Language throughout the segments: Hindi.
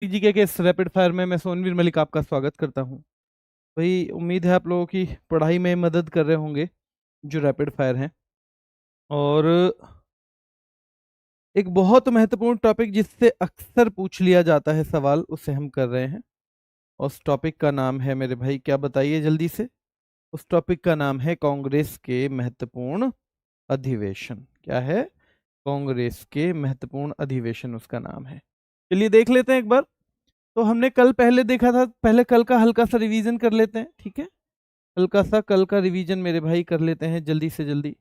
जीके के इस रैपिड फायर में मैं सोनवीर मलिक आपका स्वागत करता हूं। भाई उम्मीद है आप लोगों की पढ़ाई में मदद कर रहे होंगे जो रैपिड फायर हैं। और एक बहुत महत्वपूर्ण टॉपिक जिससे अक्सर पूछ लिया जाता है सवाल, उसे हम कर रहे हैं। उस टॉपिक का नाम है मेरे भाई, क्या बताइए जल्दी से। उस टॉपिक का नाम है कांग्रेस के महत्वपूर्ण अधिवेशन। क्या है? कांग्रेस के महत्वपूर्ण अधिवेशन उसका नाम है। चलिए देख लेते हैं एक बार। तो हमने कल पहले देखा था, पहले कल का हल्का सा रिवीजन कर लेते हैं, ठीक है। हल्का सा कल का रिवीजन मेरे भाई कर लेते हैं जल्दी से जल्दी।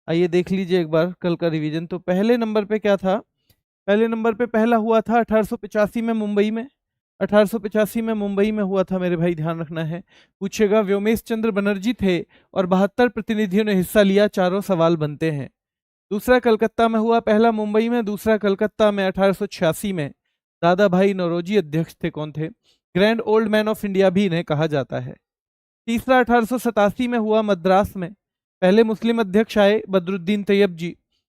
आइए देख लीजिए एक बार कल का रिवीजन। तो पहले नंबर पे क्या था? पहले नंबर पे पहला हुआ था 1885 में मुंबई में। 1885 में मुंबई में हुआ था मेरे भाई, ध्यान रखना है। पूछेगा व्योमेश चंद्र बनर्जी थे और 72 प्रतिनिधियों ने हिस्सा लिया, चारों सवाल बनते हैं। दूसरा कलकत्ता में हुआ, पहला मुंबई में, दूसरा कलकत्ता में 1886 में। दादा भाई नौरोजी अध्यक्ष थे। कौन थे? Grand old man of India भी इन्हें कहा जाता है। तीसरा 1887 में हुआ मद्रास में। पहले मुस्लिम अध्यक्ष आए बदरुद्दीन तैयब जी,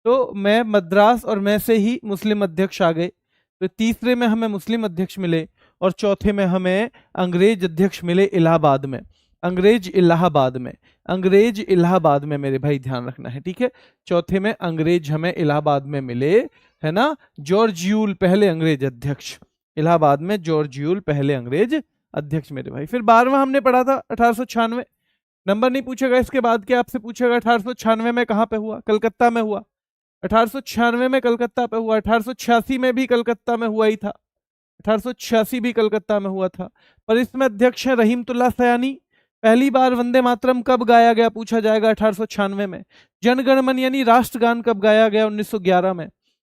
तो मैं मद्रास और मैं से ही मुस्लिम अध्यक्ष आ गए। तो तीसरे में हमें मुस्लिम अध्यक्ष मिले और चौथे में हमें अंग्रेज अध्यक्ष मिले इलाहाबाद में। अंग्रेज इलाहाबाद में, अंग्रेज इलाहाबाद में मेरे भाई ध्यान रखना है, ठीक है। चौथे में अंग्रेज हमें इलाहाबाद में मिले, है ना। जॉर्ज यूल पहले अंग्रेज अध्यक्ष, इलाहाबाद में जॉर्ज यूल पहले अंग्रेज अध्यक्ष मेरे भाई। फिर 12वां हमने पढ़ा था 1896। नंबर नहीं पूछेगा इसके बाद के, आपसे पूछेगा 1896 में कहाँ पे हुआ? कलकत्ता में हुआ। 1896 में कलकत्ता पे हुआ। 1886 में भी कलकत्ता में हुआ ही था। 1886 भी कलकत्ता में हुआ था। पर इसमें अध्यक्ष है रहीमतुल्लाह सयानी। पहली बार वंदे मातरम कब गाया गया पूछा जाएगा? 1896 में। जनगण मन यानी राष्ट्रगान कब गाया गया? 1911 में,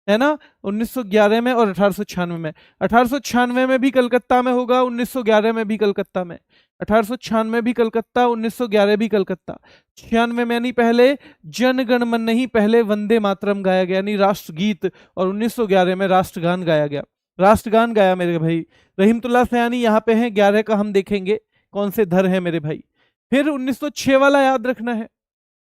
है ना। 1911 में और 1896 में। 1896 में भी कलकत्ता में होगा, 1911 में भी कलकत्ता में। 1896 भी कलकत्ता, 1911 भी कलकत्ता। 96 में यानी पहले जनगण मन नहीं, पहले वंदे मातरम गाया गया यानी राष्ट्रगीत, और 1911 में राष्ट्रगान गाया गया। राष्ट्रगान गाया मेरे भाई। रहीमतुल्लाह सयानी यहाँ पे हैं, 11 का हम देखेंगे कौन से धर है मेरे भाई। फिर 1906 वाला याद रखना है।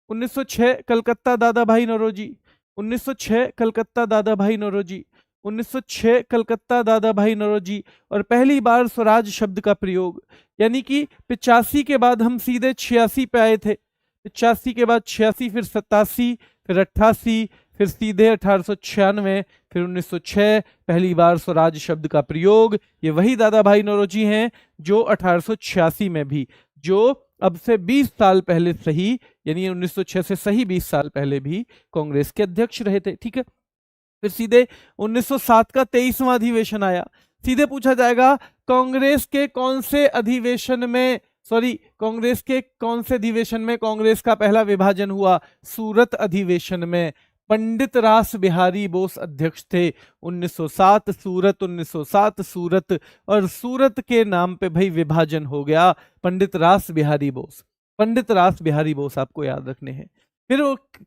1906 कलकत्ता दादा भाई नौरोजी। 1906 कलकत्ता दादा भाई नौरोजी। 1906 कलकत्ता दादा भाई नौरोजी। और पहली बार स्वराज शब्द का प्रयोग, यानी कि 85 के बाद हम सीधे 86 पे आए थे। 85 के बाद 86, फिर 87, फिर 88, फिर सीधे 1896, फिर 1906 पहली बार स्वराज शब्द का प्रयोग। ये वही दादा भाई नौरोजी हैं जो 1886 में भी, जो अब से 20 साल पहले सही, यानी 1906 से सही 20 साल पहले भी कांग्रेस के अध्यक्ष रहे थे, ठीक है। फिर सीधे 1907 का 23वां अधिवेशन आया। सीधे पूछा जाएगा कांग्रेस के कौन से अधिवेशन में, सॉरी, कांग्रेस के कौन से अधिवेशन में कांग्रेस का पहला विभाजन हुआ? सूरत अधिवेशन में। पंडित रास बिहारी बोस अध्यक्ष थे। 1907 सूरत, 1907 सूरत, और सूरत के नाम पे भाई विभाजन हो गया। पंडित रास बिहारी बोस, पंडित रास बिहारी बोस आपको याद रखने हैं। फिर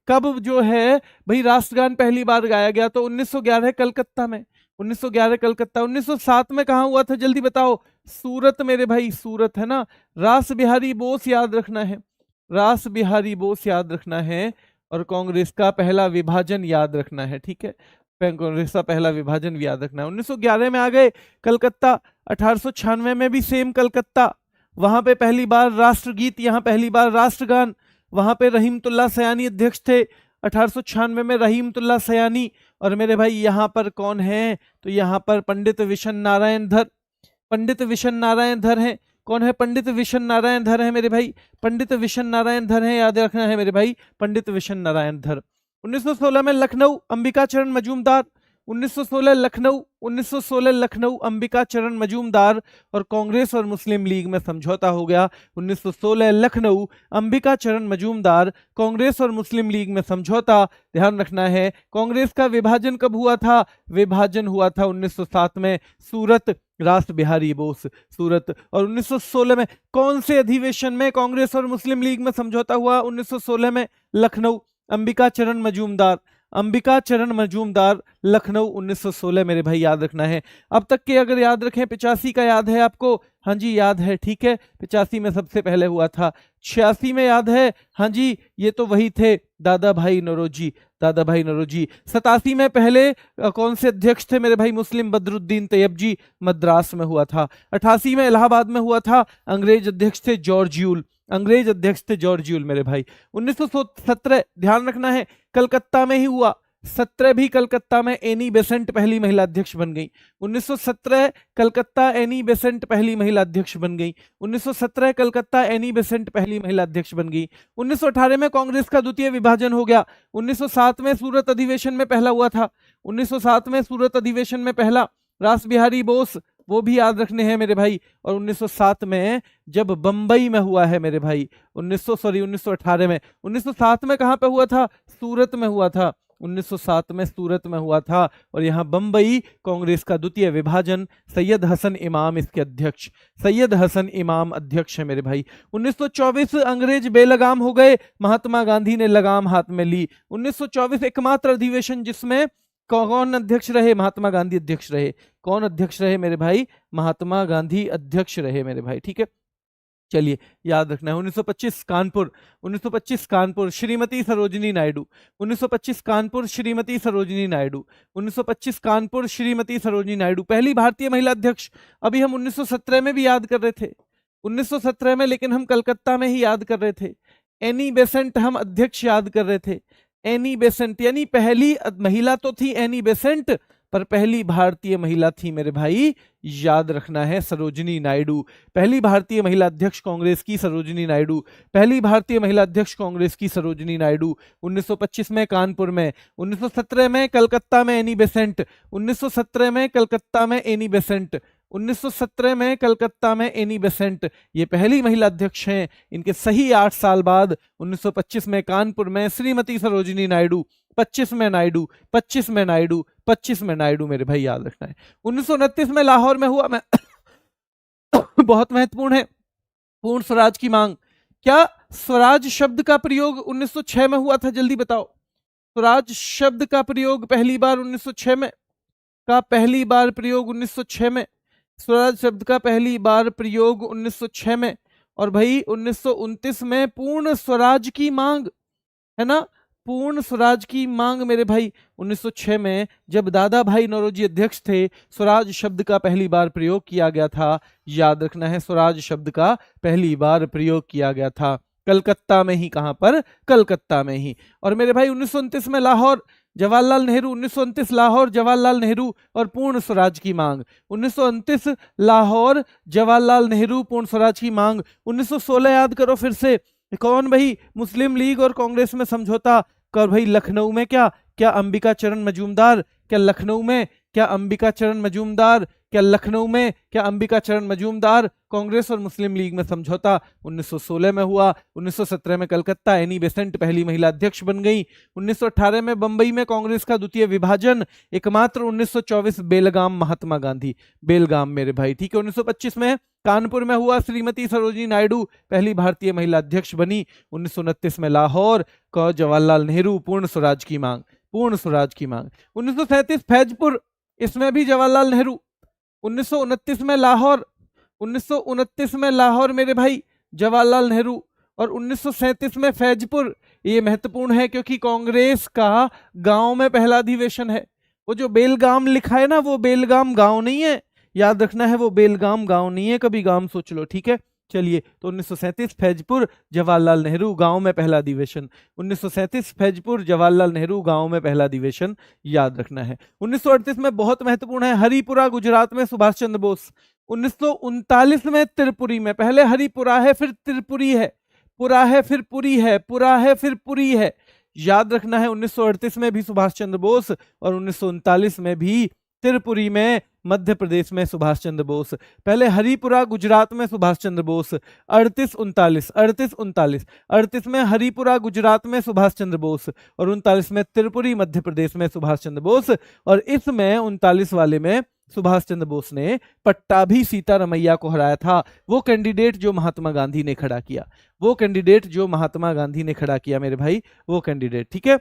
कब जो है भाई राष्ट्रगान पहली बार गाया गया? तो 1911 कलकत्ता में। 1911 कलकत्ता। 1907 में कहा हुआ था जल्दी बताओ? सूरत मेरे भाई, सूरत, है ना। रास बिहारी बोस याद रखना है, रास बिहारी बोस याद रखना है। और कांग्रेस का पहला विभाजन याद रखना है, ठीक है। कांग्रेस का पहला विभाजन भी याद रखना है। 1911 में आ गए कलकत्ता। 1896 में भी सेम कलकत्ता। वहां पे पहली बार राष्ट्रगीत, यहाँ पहली बार राष्ट्रगान। वहां पे रहीमतुल्लाह सयानी अध्यक्ष थे 1896 में, रहीमतुल्लाह सयानी। और मेरे भाई यहाँ पर कौन है? तो यहाँ पर पंडित विशन नारायण धर, पंडित विशन नारायण धर हैं। कौन है? पंडित विशन नारायण धर है मेरे भाई, पंडित विशन नारायण धर है, याद रखना है मेरे भाई, पंडित विशन नारायण धर। 1916 में लखनऊ, अंबिका चरण मजूमदार। 1916 लखनऊ, 1916 लखनऊ, अंबिका चरण मजूमदार। और कांग्रेस और मुस्लिम लीग में समझौता हो गया। 1916 लखनऊ, अंबिका चरण मजूमदार, कांग्रेस और मुस्लिम लीग में समझौता। ध्यान रखना है कांग्रेस का विभाजन कब हुआ था? विभाजन हुआ था 1907 में, सूरत, रास बिहारी बोस, सूरत। और 1916 में कौन से अधिवेशन में कांग्रेस और मुस्लिम लीग में समझौता हुआ? 1916 में लखनऊ, अंबिका चरण मजूमदार, अंबिका चरण मजूमदार, लखनऊ, 1916 मेरे भाई याद रखना है। अब तक के अगर याद रखें, 85 का याद है आपको, हाँ जी याद है, ठीक है। 85 में सबसे पहले हुआ था। 86 में याद है, हाँ जी ये तो वही थे दादा भाई नौरोजी, दादा भाई नौरोजी। 87 में पहले कौन से अध्यक्ष थे मेरे भाई? मुस्लिम बदरुद्दीन तैयब जी, मद्रास में हुआ था। 88 में इलाहाबाद में हुआ था, अंग्रेज अध्यक्ष थे जॉर्ज यूल, अंग्रेज अध्यक्ष थे जॉर्ज यूल मेरे भाई। 1917 ध्यान रखना है कलकत्ता में ही हुआ, 17 भी कलकत्ता में एनी बेसेंट पहली महिला अध्यक्ष बन गई। 1917 कलकत्ता एनी बेसेंट पहली महिला अध्यक्ष बन गई। 1917 कलकत्ता एनी बेसेंट पहली महिला अध्यक्ष बन गई। 1918 में कांग्रेस का द्वितीय विभाजन हो गया। 1907 में सूरत अधिवेशन में पहला हुआ था, 1907 में सूरत अधिवेशन में पहला। रास बिहारी बोस, वो भी याद रखने हैं मेरे भाई। और 1907 में जब बंबई में हुआ है मेरे भाई, 1918 में, 1907 में कहां पे हुआ था? सूरत में हुआ था, 1907 में सूरत में हुआ था। और यहाँ बंबई, कांग्रेस का द्वितीय विभाजन, सैयद हसन इमाम इसके अध्यक्ष, सैयद हसन इमाम अध्यक्ष है मेरे भाई। 1924 अंग्रेज बेलगाम हो गए, महात्मा गांधी ने लगाम हाथ में ली। 1924 एकमात्र अधिवेशन जिसमें कौन अध्यक्ष रहे? महात्मा गांधी अध्यक्ष रहे। कौन अध्यक्ष रहे मेरे भाई? महात्मा गांधी अध्यक्ष रहे मेरे भाई, ठीक है। चलिए याद रखना है। 1925 कानपुर, 1925 कानपुर श्रीमती सरोजिनी नायडू, 1925 कानपुर श्रीमती सरोजिनी नायडू, 1925 कानपुर श्रीमती सरोजिनी नायडू पहली भारतीय महिला अध्यक्ष। अभी हम 1917 में भी याद कर रहे थे, 1917 में, लेकिन हम कलकत्ता में ही याद कर रहे थे। एनी बेसेंट हम अध्यक्ष याद कर रहे थे। एनी बेसेंट यानी पहली महिला तो थी एनी बेसेंट, पर पहली भारतीय महिला थी मेरे भाई, याद रखना है, सरोजिनी नायडू। पहली भारतीय महिला अध्यक्ष कांग्रेस की सरोजिनी नायडू, पहली भारतीय महिला अध्यक्ष कांग्रेस की सरोजिनी नायडू। 1925 में कानपुर में, 1917 में कलकत्ता में एनी बेसेंट, 1917 में कलकत्ता में एनी बेसेंट, 1917 में कलकत्ता में एनी बेसेंट, ये पहली महिला अध्यक्ष हैं। इनके सही 8 साल बाद 1925 में कानपुर में श्रीमती सरोजिनी नायडू, 25 में नायडू, 25 में नायडू, 25 में नायडू मेरे भाई, याद रखना है। 1929 में लाहौर में हुआ, मैं बहुत महत्वपूर्ण है, पूर्ण स्वराज की मांग। क्या स्वराज शब्द का प्रयोग 1906 में हुआ था? जल्दी बताओ। स्वराज शब्द का प्रयोग पहली बार 1906 में, का पहली बार प्रयोग 1906 में, स्वराज शब्द का पहली बार प्रयोग 1906 में। और भाई 1929 में पूर्ण स्वराज की मांग, है ना, पूर्ण स्वराज की मांग मेरे भाई। 1906 में जब दादा भाई नौरोजी अध्यक्ष थे, स्वराज शब्द का पहली बार प्रयोग किया गया था, याद रखना है, स्वराज शब्द का पहली बार प्रयोग किया गया था कलकत्ता में ही। कहां पर? कलकत्ता में ही। और मेरे भाई 1929 में लाहौर, जवाहरलाल नेहरू, 1929 लाहौर, जवाहरलाल नेहरू और पूर्ण स्वराज की मांग। 1929 लाहौर, जवाहरलाल नेहरू, पूर्ण स्वराज की मांग। 1916 याद करो फिर से, कौन भाई? मुस्लिम लीग और कांग्रेस में समझौता कर भाई। लखनऊ में क्या अंबिका चरण मजूमदार, क्या लखनऊ में, क्या अंबिका चरण मजूमदार, क्या लखनऊ में, क्या अंबिका चरण मजूमदार, कांग्रेस और मुस्लिम लीग में समझौता 1916 में हुआ। 1917 में कलकत्ता एनी बेसेंट पहली महिला अध्यक्ष बन गई। 1918 में बंबई में कांग्रेस का द्वितीय विभाजन, एकमात्र 1924 बेलगाम, महात्मा गांधी, बेलगाम मेरे भाई, ठीक है। 1925 में कानपुर में हुआ, श्रीमती सरोजिनी नायडू पहली भारतीय महिला अध्यक्ष बनी। 1929 में लाहौर का जवाहरलाल नेहरू, पूर्ण स्वराज की मांग, पूर्ण स्वराज की मांग। 1937 फैजपुर, इसमें भी जवाहरलाल नेहरू। 1929 में लाहौर, 1929 में लाहौर मेरे भाई, जवाहरलाल नेहरू। और 1937 में फैजपुर, ये महत्वपूर्ण है क्योंकि कांग्रेस का गांव में पहला अधिवेशन है। वो जो बेलगाम लिखा है ना, वो बेलगाम गांव नहीं है, याद रखना है, वो बेलगाम गांव नहीं है, कभी गांव सोच लो, ठीक है। चलिए, तो 1937 फैजपुर, जवाहरलाल नेहरू, गांव में पहला अधिवेशन। 1937 फैजपुर, जवाहरलाल नेहरू, गांव में पहला अधिवेशन, याद रखना है। 1938 में बहुत महत्वपूर्ण है, हरिपुरा गुजरात में सुभाष चंद्र बोस। 1939 में त्रिपुरी में, पहले हरिपुरा है फिर त्रिपुरी है, पुरा है फिर पुरी है, पुरा है फिर पुरी है, याद रखना है। 1938 में भी सुभाष चंद्र बोस और 1939 में भी त्रिपुरी में, मध्य प्रदेश में सुभाष चंद्र बोस। पहले हरिपुरा गुजरात में सुभाष चंद्र बोस, 38 में हरिपुरा गुजरात में सुभाष चंद्र बोस और 39 में त्रिपुरी मध्य प्रदेश में सुभाष चंद्र बोस। और इसमें 39 वाले में सुभाष चंद्र बोस ने पट्टाभी सीतारमैया को हराया था, वो कैंडिडेट जो महात्मा गांधी ने खड़ा किया, वो कैंडिडेट जो महात्मा गांधी ने खड़ा किया मेरे भाई, वो कैंडिडेट, ठीक है।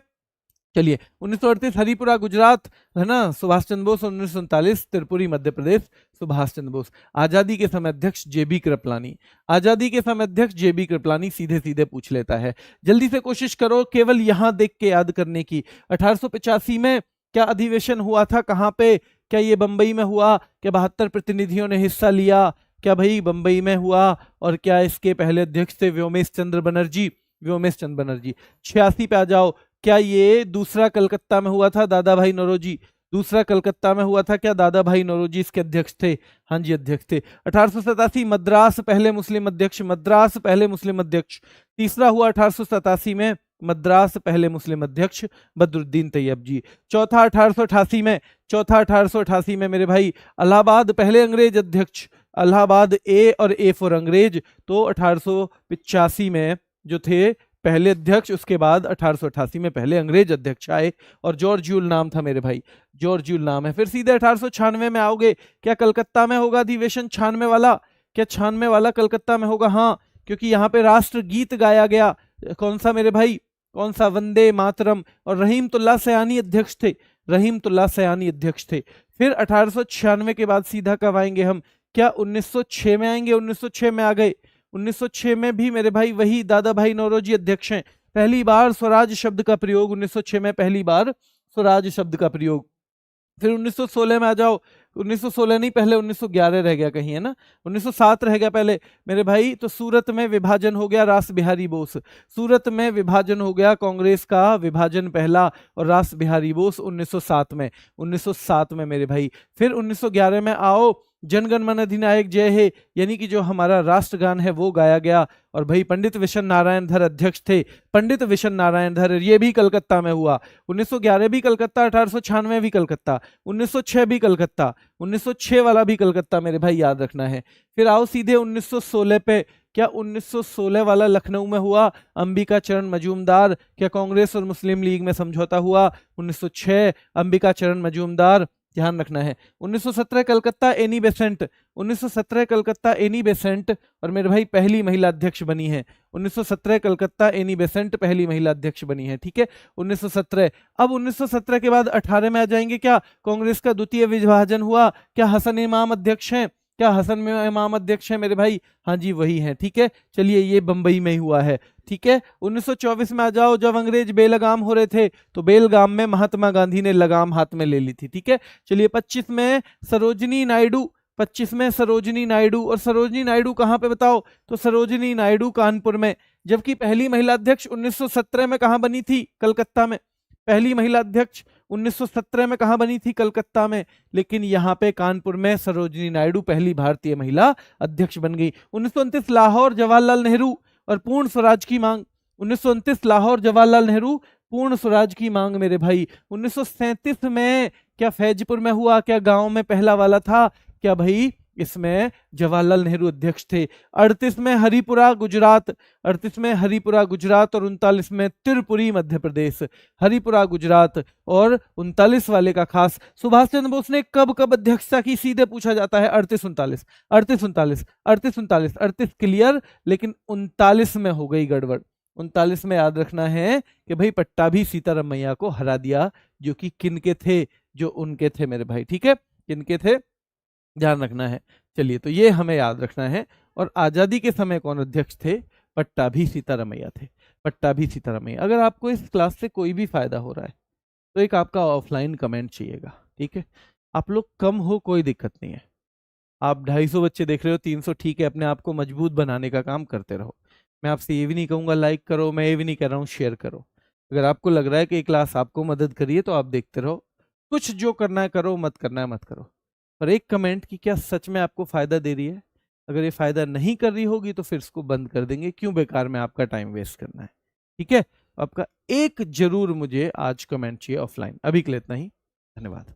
चलिए 1938 हरिपुरा गुजरात, है ना, सुभाष चंद्र बोस। 1939 त्रिपुरी मध्य प्रदेश, सुभाष चंद्र बोस। आजादी के समय अध्यक्ष जेबी कृपलानी, आजादी के समय अध्यक्ष जेबी कृपलानी। सीधे सीधे पूछ लेता है, जल्दी से कोशिश करो केवल यहां देख के याद करने की। 1885 में क्या अधिवेशन हुआ था, कहां पे? क्या ये बंबई में हुआ? क्या 72 प्रतिनिधियों ने हिस्सा लिया? क्या भाई बंबई में हुआ? और क्या इसके पहले अध्यक्ष थे व्योमेश चंद्र बनर्जी, व्योमेश चंद्र बनर्जी। 86 पे आ जाओ, क्या ये दूसरा कलकत्ता में हुआ था? दादा भाई नौरोजी, दूसरा कलकत्ता में हुआ था क्या? दादा भाई नौरोजी इसके अध्यक्ष थे, हाँ जी अध्यक्ष थे। 1887 मद्रास पहले मुस्लिम अध्यक्ष, मद्रास पहले मुस्लिम अध्यक्ष। तीसरा हुआ 1887 में मद्रास पहले मुस्लिम अध्यक्ष बदरुद्दीन तैयब जी। चौथा 1888 में, चौथा 1888 में मेरे भाई इलाहाबाद पहले अंग्रेज अध्यक्ष, इलाहाबाद ए और ए फॉर अंग्रेज। तो 1885 में जो थे पहले अध्यक्ष, उसके बाद 1888 में पहले अंग्रेज अध्यक्ष आए और जॉर्ज यूल नाम था मेरे भाई, जॉर्ज यूल नाम है। फिर सीधे 1896 में आओगे, क्या कलकत्ता में होगा अधिवेशन 96 वाला? क्या 96 वाला कलकत्ता में होगा? हाँ, क्योंकि यहाँ पे राष्ट्र गीत गाया गया। कौन सा मेरे भाई, कौन सा? वंदे मातरम। और रहीमतुल्लाह सयानी अध्यक्ष थे, रहीमतुल्लाह सयानी अध्यक्ष थे। फिर 1896 के बाद सीधा कब आएंगे हम? क्या 1906 में आएंगे? 1906 में आ गए। 1906 में भी मेरे भाई वही दादा भाई नौरोजी अध्यक्ष हैं। पहली बार स्वराज शब्द का प्रयोग 1906 में, पहली बार स्वराज शब्द का प्रयोग। फिर 1916 में आ जाओ, 1916 नहीं, पहले 1911 रह गया कहीं, है ना, 1907 रह गया पहले मेरे भाई। तो सूरत में विभाजन हो गया, रास बिहारी बोस, सूरत में विभाजन हो गया, कांग्रेस का विभाजन पहला, और रास बिहारी बोस 1907 में, 1907 में मेरे भाई। फिर 1911 में आओ, जनगण मन अधिनायक जय हे, यानी कि जो हमारा राष्ट्रगान है वो गाया गया। और भाई पंडित विशन नारायण धर अध्यक्ष थे, पंडित विशन नारायण धर, ये भी कलकत्ता में हुआ। 1911 भी कलकत्ता, 1896 भी कलकत्ता, 1906 भी कलकत्ता, 1906 वाला भी कलकत्ता मेरे भाई, याद रखना है। फिर आओ सीधे 1916 पे, क्या 1916 वाला लखनऊ में हुआ? अंबिका चरण मजूमदार। क्या कांग्रेस और मुस्लिम लीग में समझौता हुआ? 1906, अंबिका चरण मजूमदार, ध्यान रखना है। 1917 Calcutta Annie Besant, 1917 Calcutta Annie Besant, और मेरे भाई पहली महिला अध्यक्ष बनी है। 1917 कलकत्ता एनी बेसेंट पहली महिला अध्यक्ष बनी है, ठीक है, 1917। अब 1917 के बाद 18 में आ जाएंगे, क्या कांग्रेस का द्वितीय विभाजन हुआ? क्या हसन इमाम अध्यक्ष हैं? क्या हसन इमाम अध्यक्ष है मेरे भाई? हाँ जी वही है, ठीक है। चलिए ये बंबई में ही हुआ है, ठीक है। 1924 में आ जाओ, जब अंग्रेज बेलगाम हो रहे थे तो बेलगाम में महात्मा गांधी ने लगाम हाथ में ले ली थी, ठीक है। चलिए 25 में सरोजिनी नायडू, 25 में सरोजिनी नायडू, और सरोजिनी नायडू कहाँ पे बताओ? तो सरोजिनी नायडू कानपुर में। जबकि पहली महिला अध्यक्ष 1917 में कहाँ बनी थी? कलकत्ता में। पहली महिला अध्यक्ष 1917 में कहां बनी थी? कलकत्ता में। लेकिन यहां पे कानपुर में सरोजिनी नायडू पहली भारतीय महिला अध्यक्ष बन गई। 1929 लाहौर जवाहरलाल नेहरू और पूर्ण स्वराज की मांग, 1929 लाहौर जवाहरलाल नेहरू पूर्ण स्वराज की मांग मेरे भाई। 1937 में क्या फैजपुर में हुआ? क्या गांव में पहला वाला था? क्या भाई इसमें जवाहरलाल नेहरू अध्यक्ष थे। 38 में हरिपुरा गुजरात, 38 में हरिपुरा गुजरात, और 39 में त्रिपुरी मध्य प्रदेश। हरिपुरा गुजरात और 39 वाले का खास। सुभाष चंद्र बोस ने कब कब अध्यक्षता की? सीधे पूछा जाता है 38 39, 38 39, 38 39, 38 क्लियर, लेकिन 39 में हो गई गड़बड़। 39 में याद रखना है कि भाई पट्टाभी सीतारमैया को हरा दिया, जो कि किनके थे? जो उनके थे मेरे भाई, ठीक है, किनके थे, ध्यान रखना है। चलिए तो ये हमें याद रखना है। और आजादी के समय कौन अध्यक्ष थे? पट्टाभी सीतारमैया थे, पट्टाभी सीतारमैया। अगर आपको इस क्लास से कोई भी फायदा हो रहा है तो एक आपका ऑफलाइन कमेंट चाहिएगा, ठीक है। आप लोग कम हो कोई दिक्कत नहीं है, आप 250 बच्चे देख रहे हो, 300 ठीक है, अपने आप को मजबूत बनाने का काम करते रहो। मैं आपसे ये भी नहीं कहूंगा लाइक करो, मैं ये भी नहीं कह रहा हूँ शेयर करो। अगर आपको लग रहा है कि ये क्लास आपको मदद करिए तो आप देखते रहो, कुछ जो करना है करो, मत करना है मत करो। पर एक कमेंट की क्या सच में आपको फायदा दे रही है? अगर ये फायदा नहीं कर रही होगी तो फिर इसको बंद कर देंगे, क्यों बेकार में आपका टाइम वेस्ट करना है, ठीक है। आपका एक जरूर मुझे आज कमेंट चाहिए ऑफलाइन। अभी के लिए इतना ही, धन्यवाद।